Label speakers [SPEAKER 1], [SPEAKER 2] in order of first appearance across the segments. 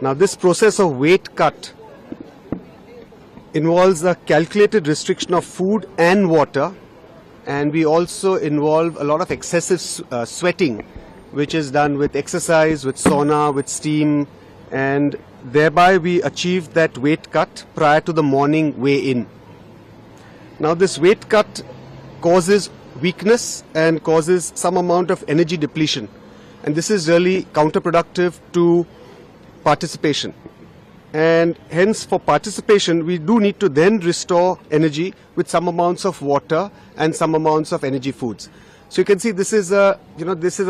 [SPEAKER 1] Now this process of weight cut involves a calculated restriction of food and water, and we also involve a lot of excessive sweating, which is done with exercise, with sauna, with steam, and thereby we achieve that weight cut prior to the morning weigh-in. Now this weight cut causes weakness and causes some amount of energy depletion, and this is really counterproductive to participation. And hence for participation we do need to then restore energy with some amounts of water and some amounts of energy foods. So you can see this is a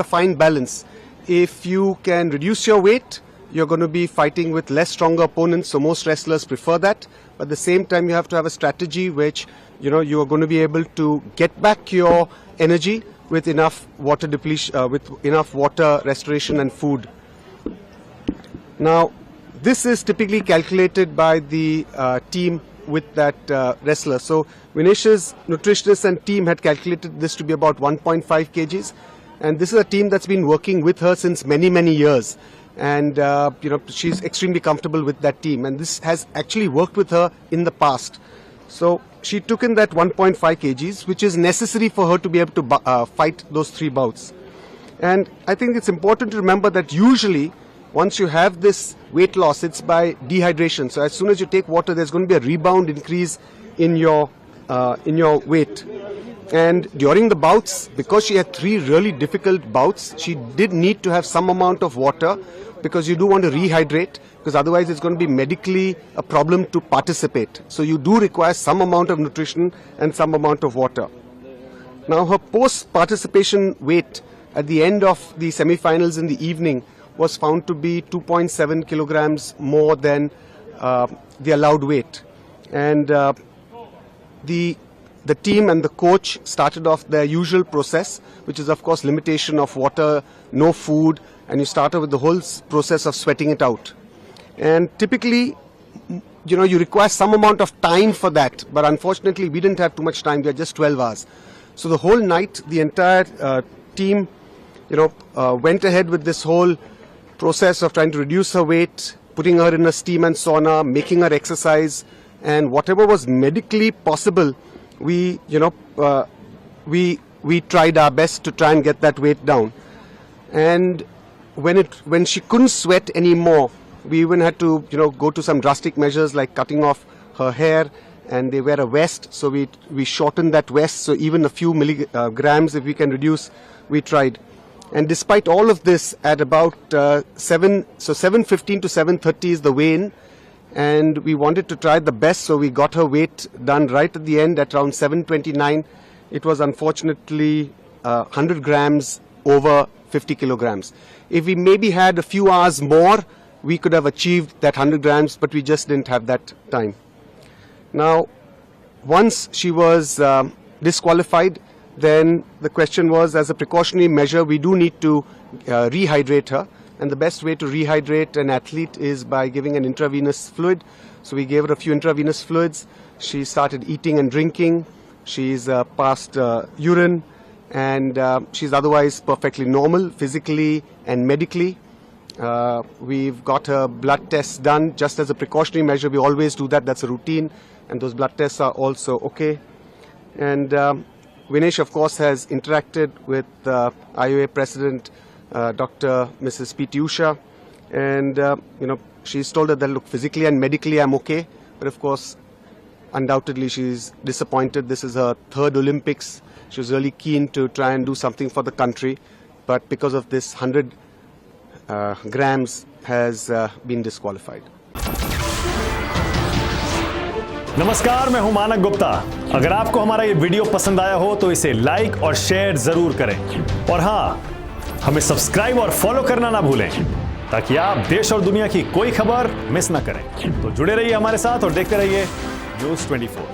[SPEAKER 1] fine balance. If you can reduce your weight, you're going to be fighting with less stronger opponents, so most wrestlers prefer that. But at the same time you have to have a strategy which you are going to be able to get back your energy with enough water depletion, with enough water restoration and food. Now this is typically calculated by the team with that wrestler. So Vinesh's nutritionist and team had calculated this to be about 1.5 kgs, and this is a team that's been working with her since many years, and she's extremely comfortable with that team, and this has actually worked with her in the past. So she took in that 1.5 kgs, which is necessary for her to be able to fight those 3 bouts. And I think it's important to remember that usually once you have this weight loss, it's by dehydration. So as soon as you take water, there's going to be a rebound increase in your weight. And during the bouts, because she had 3 really difficult bouts, she did need to have some amount of water, because you do want to rehydrate, because otherwise it's going to be medically a problem to participate. So you do require some amount of nutrition and some amount of water. Now her post-participation weight at the end of the semi-finals in the evening was found to be 2.7 kilograms more than the allowed weight. And the team and the coach started off their usual process, which is of course limitation of water, no food, and you started with the whole process of sweating it out. And typically, you require some amount of time for that, but unfortunately we didn't have too much time. We had just 12 hours. So the whole night, the entire team, went ahead with this whole process of trying to reduce her weight, putting her in a steam and sauna, making her exercise, and whatever was medically possible, we tried our best to try and get that weight down. And when she couldn't sweat anymore, we even had to go to some drastic measures like cutting off her hair, and they wear a vest, so we shortened that vest, so even a few milligrams if we can reduce, we tried. And despite all of this, at about 7:15 to 7:30 is the weigh-in, and we wanted to try the best, so we got her weight done right at the end at around 7:29. It was unfortunately 100 grams over 50 kilograms. If we maybe had a few hours more, we could have achieved that 100 grams, but we just didn't have that time. Now, once she was disqualified, then the question was, as a precautionary measure, we do need to rehydrate her. And the best way to rehydrate an athlete is by giving an intravenous fluid. So we gave her a few intravenous fluids. She started eating and drinking. She's passed urine, and she's otherwise perfectly normal, physically and medically. We've got her blood tests done just as a precautionary measure. We always do that. That's a routine. And those blood tests are also okay. And Vinesh, of course, has interacted with IOA President Dr. Mrs. P.T. Usha, and she's told her that, look, physically and medically I'm okay, but of course, undoubtedly she's disappointed. This is her 3rd Olympics. She was really keen to try and do something for the country, but because of this 100 grams has been disqualified.
[SPEAKER 2] नमस्कार, मैं हूं मानक गुप्ता। अगर आपको हमारा ये video पसंद आया हो तो इसे लाइक और शेयर जरूर करें, और हां, हमें सब्सक्राइब और फॉलो करना ना भूलें ताकि आप देश और दुनिया की कोई खबर मिस ना करें। तो जुड़े रहिए हमारे साथ और देखते रहिए News24।